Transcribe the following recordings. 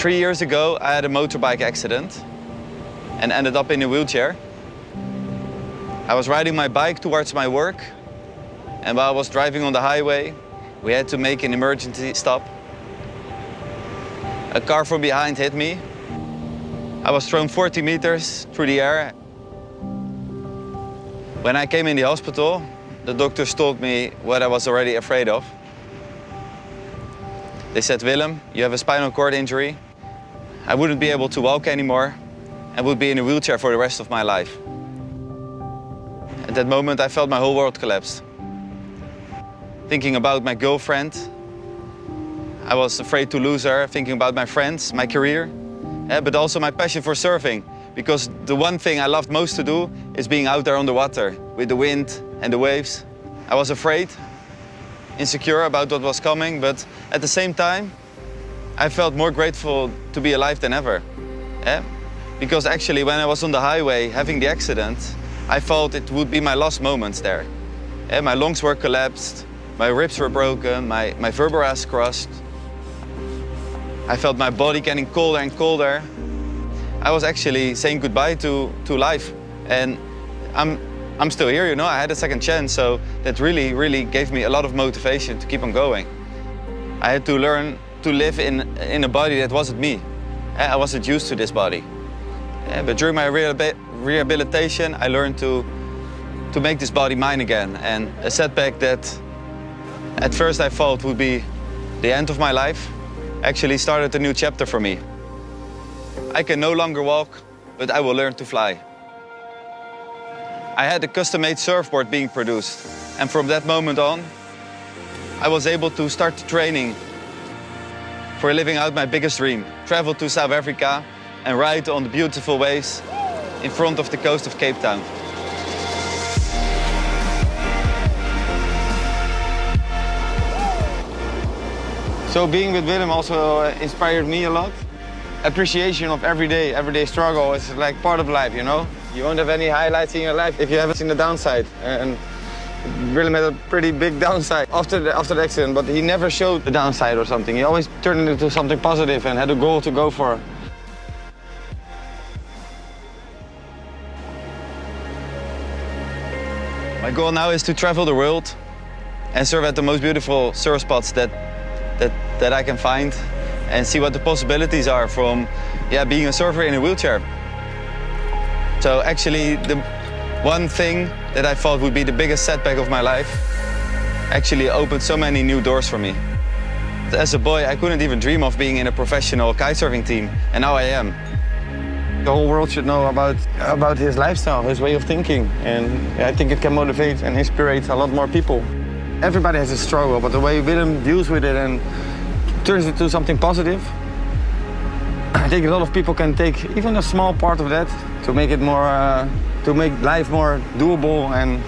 3 years ago, I had a motorbike accident and ended up in a wheelchair. I was riding my bike towards my work, and while I was driving on the highway, we had to make an emergency stop. A car from behind hit me. I was thrown 40 meters through the air. When I came in the hospital, the doctors told me what I was already afraid of. They said, Willem, you have a spinal cord injury. I wouldn't be able to walk anymore and would be in a wheelchair for the rest of my life. At that moment, I felt my whole world collapse. Thinking about my girlfriend, I was afraid to lose her, thinking about my friends, my career, but also my passion for surfing. Because the one thing I loved most to do is being out there on the water with the wind and the waves. I was afraid, insecure about what was coming, but at the same time, I felt more grateful to be alive than ever. Because actually, when I was on the highway having the accident, I felt it would be my last moments there. My lungs were collapsed, my ribs were broken, my vertebrae crossed. I felt my body getting colder and colder. I was actually saying goodbye to life. And I'm still here, you know, I had a second chance, so that really gave me a lot of motivation to keep on going. I had to learn to live in a body that wasn't me. I wasn't used to this body. But during my rehabilitation, I learned to make this body mine again. And a setback that at first I thought would be the end of my life actually started a new chapter for me. I can no longer walk, but I will learn to fly. I had a custom-made surfboard being produced, and from that moment on, I was able to start training for living out my biggest dream, travel to South Africa and ride on the beautiful waves in front of the coast of Cape Town. So being with Willem also inspired me a lot. Appreciation of everyday struggle is like part of life, you know? You won't have any highlights in your life if you haven't seen the downside. And Willem had a pretty big downside after the accident, but he never showed the downside or something. He always turned it into something positive and had a goal to go for. My goal now is to travel the world and surf at the most beautiful surf spots that I can find and see what the possibilities are from being a surfer in a wheelchair. So actually, the one thing that I thought would be the biggest setback of my life actually opened so many new doors for me. As a boy, I couldn't even dream of being in a professional kitesurfing team, and now I am. The whole world should know about his lifestyle, his way of thinking, and I think it can motivate and inspire a lot more people. Everybody has a struggle, but the way Willem deals with it and turns it into something positive, I think a lot of people can take even a small part of that to make it more, to make life more doable and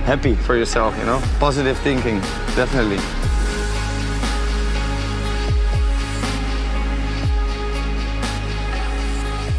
happy for yourself, you know? Positive thinking, definitely.